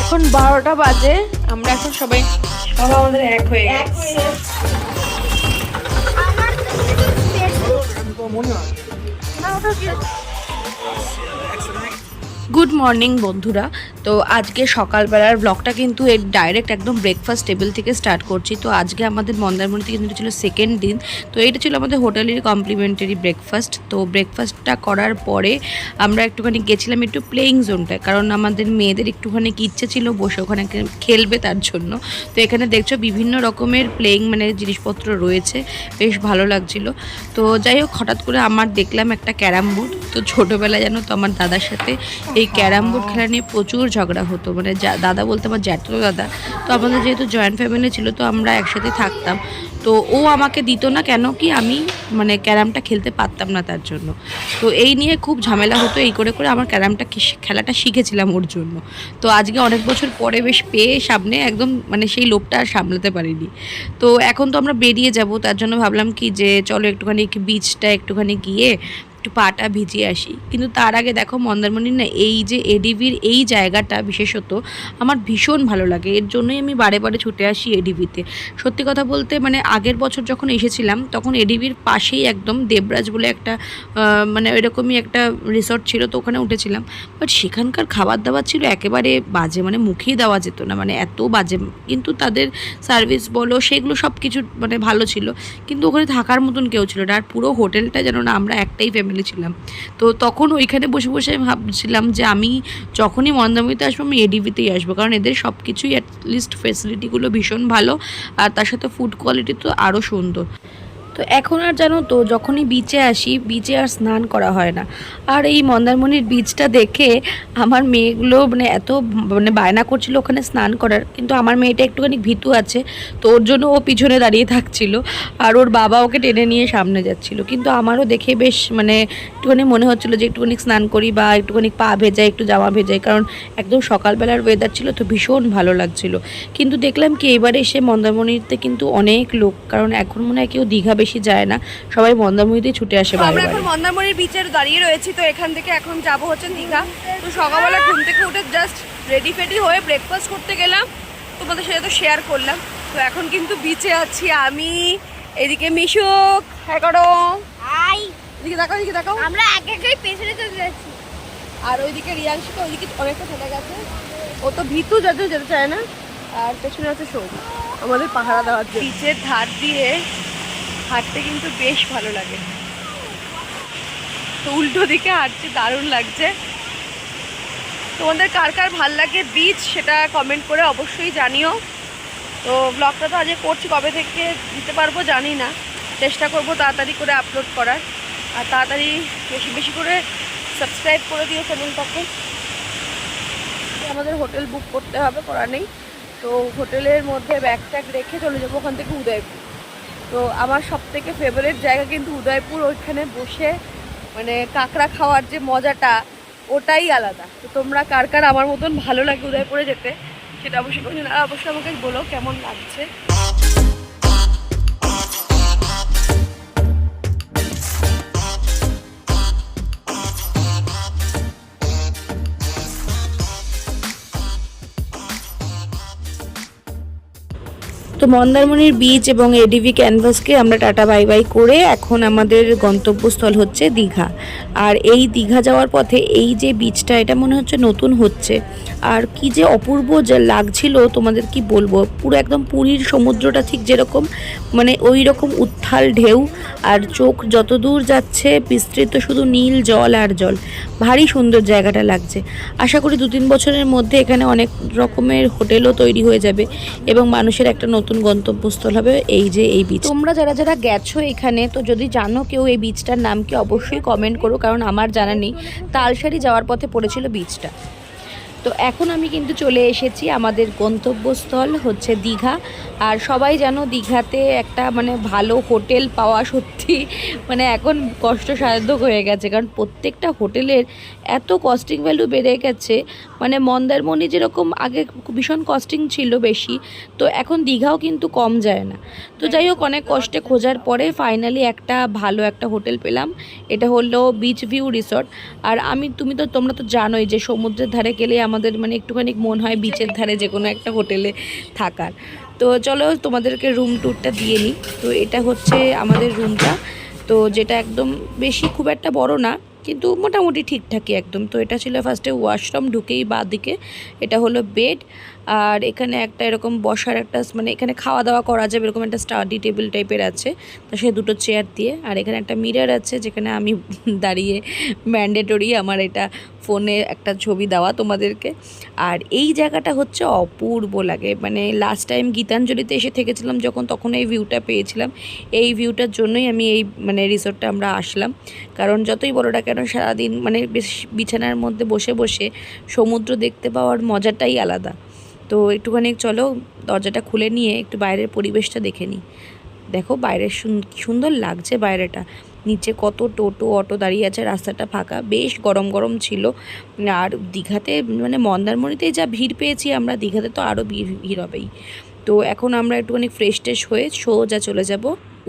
এখন 12টা বাজে, আমরা এখন সবাই সব আমাদের এক হয়ে গেছে। গুড মর্নিং বন্ধুরা। তো আজকে সকালবেলার ব্লগটা কিন্তু ডাইরেক্ট একদম ব্রেকফাস্ট টেবিল থেকে স্টার্ট করছি। তো আজকে আমাদের মন্দারমণিতে কিন্তু ছিল সেকেন্ড দিন। তো এটা ছিল আমাদের হোটেলের কমপ্লিমেন্টারি ব্রেকফাস্ট। তো ব্রেকফাস্টটা করার পরে আমরা একটুখানি গেছিলাম একটু প্লেয়িং জোনটায়, কারণ আমাদের মেয়েদের একটুখানি ইচ্ছে ছিল বসে ওখানে খেলবে তার জন্য। তো এখানে দেখছো বিভিন্ন রকমের প্লেয়িং মানে জিনিসপত্র রয়েছে, বেশ ভালো লাগছিল। তো যাই হোক, হঠাৎ করে আমার দেখলাম একটা ক্যারাম বোর্ড। তো ছোটোবেলায় জানো তো আমার দাদার সাথে এই ক্যারাম বোর্ড খেলা নিয়ে প্রচুর ঝগড়া হতো, মানে দাদা বলতে আমার জ্যাঠতো দাদা। তো আমাদের যেহেতু জয়েন্ট ফ্যামিলি ছিল, তো আমরা একসাথে থাকতাম। তো ও আমাকে দিত না, কেন কি আমি মানে ক্যারামটা খেলতে পারতাম না তার জন্য। তো এই নিয়ে খুব ঝামেলা হতো, এই করে করে আমার ক্যারামটা খেলাটা শিখেছিলাম ওর জন্য। তো আজকে অনেক বছর পরে বেশ পেয়ে সামনে একদম মানে সেই লোভটা আর সামলাতে পারিনি। তো এখন তো আমরা বেরিয়ে যাব, তার জন্য ভাবলাম কি যে চলো একটুখানি বিচটা একটুখানি গিয়ে একটু পাটা ভিজিয়ে আসি। কিন্তু তার আগে দেখো মন্দারমণির না এই যে এডিবির এই জায়গাটা বিশেষত আমার ভীষণ ভালো লাগে, এর জন্যই আমি বারে বারে ছুটে আসি এডিবিতে। সত্যি কথা বলতে মানে আগের বছর যখন এসেছিলাম তখন এডিবির পাশেই একদম দেবরাজ বলে একটা মানে এরকমই একটা রিসর্ট ছিল, তো ওখানে উঠেছিলাম। বাট সেখানকার খাবার দাবার ছিল একেবারে বাজে, মানে মুখেই দেওয়া যেত না, মানে এত বাজে। কিন্তু তাদের সার্ভিস বলো সেগুলো সব কিছু মানে ভালো ছিল, কিন্তু ওখানে থাকার মতন কেউ ছিল না। আর পুরো হোটেলটা যেন না আমরা একটাই ফ্যামিলি ছিলাম। তো তখন ওইখানে বসে বসে ভাবছিলাম যে আমি যখনই মন্দারমণিতে আসবো আমি এডিবিতেই আসবো, কারণ এদের সব কিছুই অ্যাটলিস্ট ফেসিলিটিগুলো ভীষণ ভালো, আর তার সাথে ফুড কোয়ালিটি তো আরও সুন্দর। তো এখন আর জানো তো যখনই বিচে আসি, বিচে আর স্নান করা হয় না। আর এই মন্দারমণির বিচটা দেখে আমার মেয়েগুলো মানে এত মানে বায়না করছিল ওখানে স্নান করার, কিন্তু আমার মেয়েটা একটুখানি ভীতু আছে, তো ওর জন্য ও পিছনে দাঁড়িয়ে থাকছিল আর ওর বাবা ওকে টেনে নিয়ে সামনে যাচ্ছিল। কিন্তু আমারও দেখে বেশ মানে একটুখানি মনে হচ্ছিলো যে একটুখানি স্নান করি বা একটুখানি পা ভেজাই, একটু জামা ভেজাই, কারণ একদম সকালবেলার ওয়েদার ছিল, তো ভীষণ ভালো লাগছিল। কিন্তু দেখলাম কি এবারে এসে মন্দারমণিতে কিন্তু অনেক লোক, কারণ এখন মনে হয় কেউ দীঘা বেশি যায় না, সবাই মন্দারমণিতেই ছুটে আসে। আমরা এখন মন্দারমণির বিচের দাঁড়িয়ে রয়েছি। তো এখান থেকে এখন যাব হচ্ছে দীঘা। তো সকালবেলা ঘুম থেকে উঠে জাস্ট রেডি ফেডি হয়ে ব্রেকফাস্ট করতে গেলাম, তোমাদের সাথে তো শেয়ার করলাম। তো এখন কিন্তু বিচে আছি আমি, এদিকে মিশুক, হ্যাঁ করো, হাই, এদিকে দেখো, এদিকে দেখো, আমরা এক একাই পেছনে চলে যাচ্ছি। আর ওইদিকে রিয়াংশু তো ওইদিকে অনেকটা চলে গেছে, ও তো ভীতু যাতে যেতে চায় না। আর পেছনে আছে সৌম আমাদের পাহারা দেওয়ার জন্য। বিচের ধার দিয়ে হাঁটতে কিন্তু বেশ ভালো লাগে। তো উল্টো দিকে হাঁটছি, দারুণ লাগছে। তোমাদের কার কার ভাল লাগে বিচ সেটা কমেন্ট করে অবশ্যই জানিও। তো ব্লগটা তো আজকে করছি, কবে থেকে দিতে পারবো জানি না, চেষ্টা করব তাড়াতাড়ি করে আপলোড করার। আর তাড়াতাড়ি বেশি বেশি করে সাবস্ক্রাইব করে দিও চ্যানেলটাকে। আমাদের হোটেল বুক করতে হবে, করা নেই। তো হোটেলের মধ্যে ব্যাগ ট্যাগ রেখে চলে যাবো ওখান থেকে উদয়পুর। তো আমার সবথেকে ফেভারিট জায়গা কিন্তু উদয়পুর, ওইখানে বসে মানে কাঁকড়া খাওয়ার যে মজাটা ওটাই আলাদা। তো তোমরা কার কার আমার মতন ভালো লাগে উদয়পুরে যেতে সেটা অবশ্যই আমাকে বলো কেমন লাগছে। তো মন্দারমণির বিচ এবং এডিবি ক্যানভাসকে আমরা টাটা বাই বাই করে এখন আমাদের গন্তব্যস্থল হচ্ছে দীঘা। আর এই দীঘা যাওয়ার পথে এই যে বিচটা, এটা মনে হচ্ছে নতুন হচ্ছে, আর কি যে অপূর্ব যা লাগছিল তোমাদের কি বলবো। পুরো একদম পুরীর সমুদ্রটা ঠিক যেরকম মানে ওই রকম উত্থাল ঢেউ, আর চোখ যত দূর যাচ্ছে বিস্তৃত শুধু নীল জল আর জল। ভারী সুন্দর জায়গাটা লাগছে। আশা করি 2-3 বছরের মধ্যে এখানে অনেক রকমের হোটেলও তৈরি হয়ে যাবে এবং মানুষের একটা নতুন গন্তব্যস্থল হবে এই যে এই বিচ। তোমরা যারা যারা গেছো এখানে, তো যদি জানো কেউ এই বিচটার নাম কি অবশ্যই কমেন্ট করো, কারণ আমার জানা নেই। তালসারি যাওয়ার পথে পড়েছিল বিচটা। তো এখন আমি কিন্তু চলে এসেছি, আমাদের গন্তব্যস্থল হচ্ছে দীঘা। আর সবাই জানো দীঘাতে একটা মানে ভালো হোটেল পাওয়া সত্যি মানে এখন কষ্টসাধ্য হয়ে গেছে, কারণ প্রত্যেকটা হোটেলের এত কস্টিং ভ্যালু বেড়ে গেছে। মানে মন্দারমণি যেরকম আগে ভীষণ কস্টিং ছিল বেশি, তো এখন দীঘাও কিন্তু কম যায় না। তো যাই হোক, অনেক কষ্টে খোঁজার পরে ফাইনালি একটা ভালো একটা হোটেল পেলাম। এটা হলো বিচ ভিউ রিসর্ট। আর তোমরা তো জানোই যে সমুদ্রের ধারে গেলে আমাদের মানে একটুখানি মন হয় বিচের ধারে যে কোনো একটা হোটেলে থাকার। তো চলো তোমাদেরকে রুম ট্যুরটা দিয়ে নিই। তো এটা হচ্ছে আমাদের রুমটা, তো যেটা একদম বেশি খুব একটা বড় না, কিন্তু মোটামুটি ঠিকঠাকই একদম। তো এটা ছিল ফার্স্টে ওয়াশরুম, ঢুকেই বাঁদিকে এটা হলো বেড, আর এখানে একটা এরকম বসার একটা মানে এখানে খাওয়া দাওয়া করা যাবে এরকম একটা স্টাডি টেবিল টাইপের আছে, তো সে দুটো চেয়ার দিয়ে। আর এখানে একটা মিরর আছে যেখানে আমি দাঁড়িয়ে ম্যান্ডেটরি আমার এটা ফোনে একটা ছবি দেওয়া তোমাদেরকে। আর এই জায়গাটা হচ্ছে অপূর্ব লাগে, মানে লাস্ট টাইম গীতাঞ্জলিতে এসে থেকেছিলাম যখন, তখন এই ভিউটা পেয়েছিলাম। এই ভিউটার জন্যই আমি এই মানে রিসোর্টটা আমরা আসলাম, কারণ যতই বড়টা কেন সারাদিন মানে বেশ বিছানার মধ্যে বসে বসে সমুদ্র দেখতে পাওয়ার মজাটাই আলাদা। তো একটুখানি চলো দরজাটা খুলে নিয়ে একটু বাইরের পরিবেশটা দেখে নিই। দেখো বাইরের সুন্দর লাগছে বাইরেটা, নিচে কত টোটো অটো দাঁড়িয়ে আছে, রাস্তাটা ফাঁকা, বেশ গরম গরম ছিল। আর দীঘাতে মানে মন্দারমণিতেই যা ভিড় পেয়েছি আমরা, দীঘাতে তো আরও ভিড় হবেই। তো এখন আমরা একটুখানি ফ্রেশ ট্রেশ হয়ে সোজা চলে যাব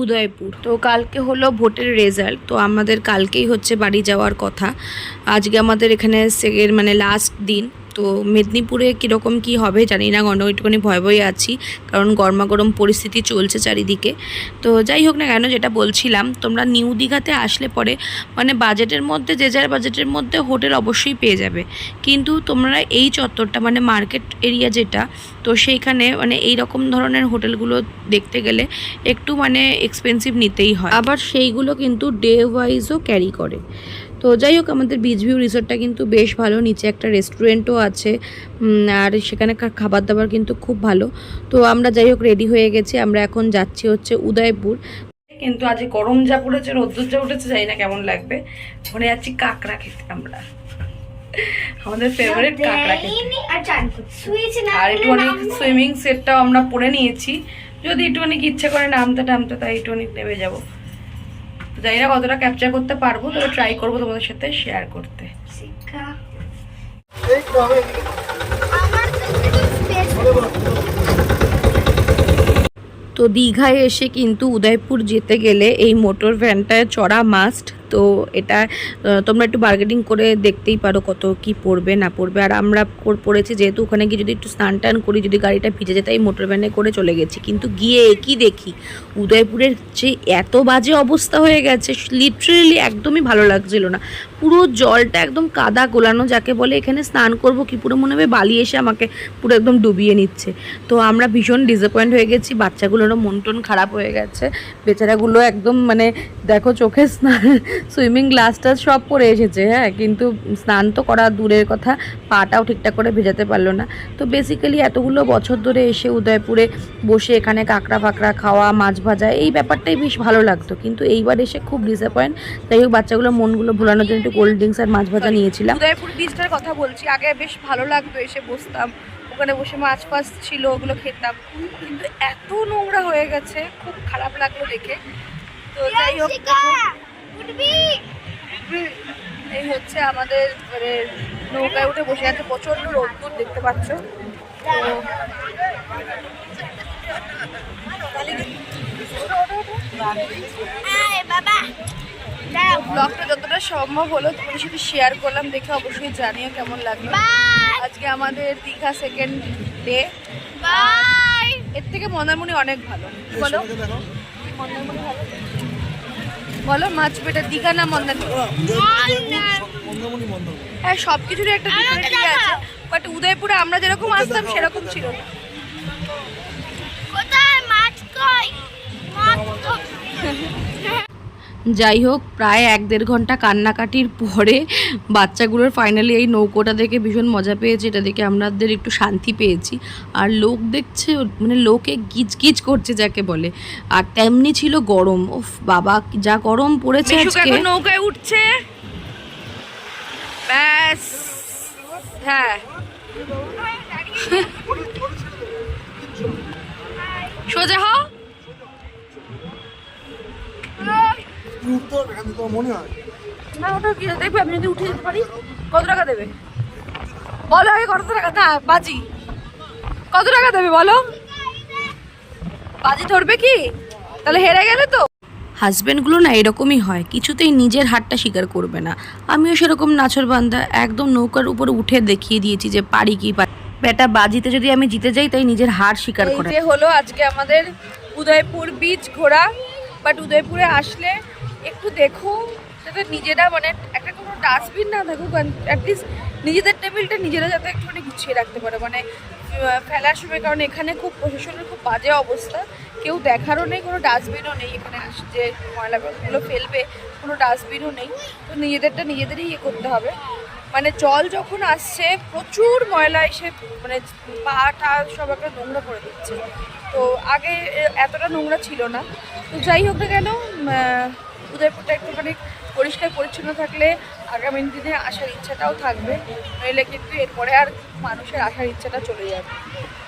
উদয়পুর। তো কালকে হলো ভোটের রেজাল্ট, তো আমাদের কালকেই হচ্ছে বাড়ি যাওয়ার কথা। আজকে আমাদের এখানে মানে লাস্ট দিন। তো মেদিনীপুরে কীরকম কি হবে জানি না, একটুখানি ভয় ভয়ে আছি, কারণ গরমাগরম পরিস্থিতি চলছে চারিদিকে। তো যাই হোক না কেন, যেটা বলছিলাম, তোমরা নিউ দীঘাতে আসলে পরে মানে বাজেটের মধ্যে যে যার বাজেটের মধ্যে হোটেল অবশ্যই পেয়ে যাবে, কিন্তু তোমরা এই চত্বরটা মানে মার্কেট এরিয়া যেটা, তো সেইখানে মানে এই রকম ধরনের হোটেলগুলো দেখতে গেলে একটু মানে এক্সপেন্সিভ নিতেই হয়, আবার সেইগুলো কিন্তু ডে ওয়াইজও ক্যারি করে। তো যাই হোক, আমাদের বিচ ভিউ রিসোর্টটা কিন্তু বেশ ভালো, নিচে একটা রেস্টুরেন্টও আছে, আর সেখানে খাবার দাবার কিন্তু খুব ভালো। তো আমরা যাই হোক রেডি হয়ে গেছি, আমরা এখন যাচ্ছি হচ্ছে উদয়পুর। কিন্তু আজ গরম যা পড়েছে, রোদ্দুর যা উঠেছে, জানি না কেমন লাগবে। ওখানে যাচ্ছি কাঁকড়া খেতে, আমরা আমাদের ফেভারিট কাঁকড়া খেতে। আর একটু অনেক সুইমিং সেটটাও আমরা পরে নিয়েছি, যদি একটু অনেক ইচ্ছে করে নামতে টামতে, তাই একটু অনেক নেমে যাবো। জানি না কতটা ক্যাপচার করতে পারবো, তবে ট্রাই করবো তোমাদের সাথে শেয়ার করতে। তো দীঘায় এসে কিন্তু উদয়পুর যেতে গেলে এই মোটর ভ্যানটায় চড়া মাস্ট। তো এটা তোমরা একটু বার্গেনিং করে দেখতেই পারো কত কি পড়বে না পড়বে। আর আমরা পড়েছি যেহেতু ওখানে গিয়ে যদি একটু স্নান টান করি, যদি গাড়িটা ভিজে যেত, এই মোটর ভ্যানে করে চলে গেছি। কিন্তু গিয়ে কি দেখি, উদয়পুরের যে এত বাজে অবস্থা হয়ে গেছে, লিটারেলি একদমই ভালো লাগছিল না। পুরো জলটা একদম কাদা গোলানো যাকে বলে, এখানে স্নান করব কি পুরো মনে হবে বালি এসে আমাকে পুরো একদম ডুবিয়ে নিচ্ছে। তো আমরা ভীষণ ডিসঅ্যাপয়েন্ট হয়ে গেছি, বাচ্চাগুলোরও মন টন খারাপ হয়ে গেছে, বেচারাগুলো একদম মানে দেখো চোখে সুইমিং গ্লাসটা সব পরে এসেছে, হ্যাঁ, কিন্তু স্নান তো করা দূরের কথা, পাটাও ঠিকঠাক করে ভেজাতে পারলো না। তো বেসিক্যালি এতগুলো বছর ধরে এসে উদয়পুরে বসে এখানে কাঁকড়া ফাঁকড়া খাওয়া, মাছ ভাজা, এই ব্যাপারটাই বেশ ভালো লাগতো, কিন্তু এইবার এসে খুব ডিসঅ্যাপয়েন্ট। যাই হোক, বাচ্চাগুলোর মনগুলো ভোলানোর জন্য একটু কোল্ড ড্রিঙ্কস আর মাছ ভাজা নিয়েছিলাম। উদয়পুর বিচটার কথা বলছি, আগে বেশ ভালো লাগতো, এসে বসতাম ওখানে, বসে মাছ ফাছ ছিল ওগুলো খেতাম, কিন্তু এত নোংরা হয়ে গেছে, খুব খারাপ লাগলো দেখে। তো যাই হোক, এই হচ্ছে আমাদের মানে নৌকায় উঠে বসে আছে, প্রচন্ড রোদ্দুর দেখতে পাচ্ছ। ব্লগটা যতটা সম্ভব হলো তোমাদের সাথে শেয়ার করলাম, দেখে অবশ্যই জানিও কেমন লাগলো। আজকে আমাদের দীঘা সেকেন্ড ডে, এর থেকে মন্দারমণি অনেক ভালো। বলো মন্দারমণি ভালো, বলো মাছ পেটা দীঘা না মন্দারমণি? হ্যাঁ, সব কিছুরই একটা ডিফারেন্ট আছে, বাট উদয়পুরে আমরা যেরকম আসতাম সেরকম ছিল না। যাই হোক, প্রায় 1-1.5 ঘন্টা কান্নাকাটির পরে বাচ্চাগুলোর ফাইনালি এই নৌকোটা দেখে ভীষণ মজা পেয়েছে, এটা দেখে আমাদের একটু শান্তি পেয়েছি। আর লোক দেখছে মানে লোকে গিজ গিজ করছে যাকে বলে, আর তেমনি ছিল গরম, ওফ বাবা যা গরম পড়েছে আজকে। নৌকায় উঠছে, ব্যাস, হ্যাঁ সোজা হ, না ওটা কি দেখবে, আমি যদি উঠে যেতে পারি। কত টাকা দেবে বলো আগে, কত টাকা? না বাজি, কত টাকা দেবে বলো? বাজি ধরবে কি? তাহলে হেরে গেলে তো। হাজব্যান্ডগুলো না এরকমই হয়, কিছুতেই নিজের হাতটা স্বীকার করবে না। আমিও সেরকম নাছোড়বান্দা, একদম নৌকার উপরে উঠে দেখিয়ে দিয়েছি যে পারি কি পারি। বেটা বাজিতে যদি আমি জিতে যাই তাই নিজের হার স্বীকার এই করে। যে হলো আজকে আমাদের উদয়পুর বিচ ঘোরা। বাট উদয়পুরে আসলে একটু দেখো যাতে নিজেরা মানে একটা কোনো ডাস্টবিন না থাকুক, অ্যাটলিস্ট নিজেদের টেবিলটা নিজেরা যাতে একটুখানি গুছিয়ে রাখতে পারে, মানে ফেলার সময়। কারণ এখানে খুব প্রশাসনের খুব বাজে অবস্থা, কেউ দেখারও নেই, কোনো ডাস্টবিনও নেই এখানে যে ময়লাগুলো ফেলবে, কোনো ডাস্টবিনও নেই। তো নিজেদেরটা নিজেদেরই ইয়ে করতে হবে। মানে জল যখন আসছে প্রচুর ময়লা এসে মানে পা টা সব একটা নোংরা করে দিচ্ছে। তো আগে এতটা নোংরা ছিল না। তো যাই হোক না কেন, উদয়পুরটা একটুখানি পরিষ্কার পরিচ্ছন্ন থাকলে আগামী দিনে আসার ইচ্ছাটাও থাকবে, নইলে কিন্তু এরপরে আর মানুষের আসার ইচ্ছাটা চলে যাবে।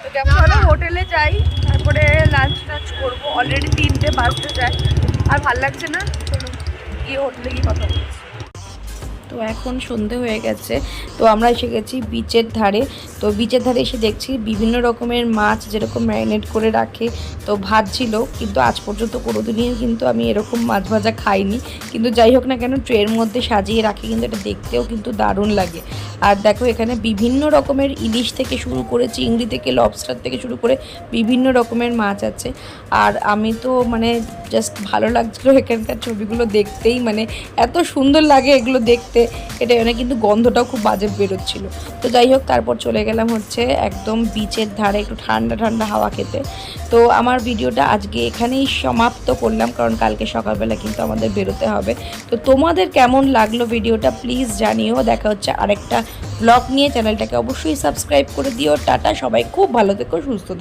তো কেমন হলো, হোটেলে যাই, তারপরে লাঞ্চ টাঞ্চ করবো। অলরেডি 3টে বাজতে যায়, আর ভাল লাগছে না, চলো গিয়ে হোটেলে গিয়ে কথা বলছি। তো এখন সন্ধে হয়ে গেছে, তো আমরা এসে গেছি বিচের ধারে। তো বিচের ধারে এসে দেখছি বিভিন্ন রকমের মাছ যেরকম ম্যারিনেট করে রাখে, তো ভাজছিল। কিন্তু আজ পর্যন্ত কোনোদিনই কিন্তু আমি এরকম মাছ ভাজা খাইনি। কিন্তু যাই হোক না কেন, ট্রের মধ্যে সাজিয়ে রাখে, কিন্তু এটা দেখতেও কিন্তু দারুণ লাগে। আর দেখো এখানে বিভিন্ন রকমের ইলিশ থেকে শুরু করে চিংড়ি থেকে লবস্টার থেকে শুরু করে বিভিন্ন রকমের মাছ আছে। আর আমি তো মানে জাস্ট ভালো লাগছিলো এখানকার ছবিগুলো দেখতেই, মানে এত সুন্দর লাগে এগুলো দেখতে। এটা মানে কিন্তু গন্ধটাও খুব বাজে বেরোচ্ছিল। তো যাই হোক, তারপর চলে গেলাম হচ্ছে একদম বিচের ধারে একটু ঠান্ডা ঠান্ডা হাওয়া খেতে। তো আমার ভিডিওটা আজকে এখানেই সমাপ্ত করলাম, কারণ কালকে সকালবেলা কিন্তু আমাদের বেরোতে হবে। তো তোমাদের কেমন লাগলো ভিডিওটা প্লিজ জানিও। দেখা হচ্ছে আরেকটা ব্লগ নিয়ে, চ্যানেলটাকে অবশ্যই সাবস্ক্রাইব করে দিও। টাটা, সবাই খুব ভালো থেকো, সুস্থ থেকো।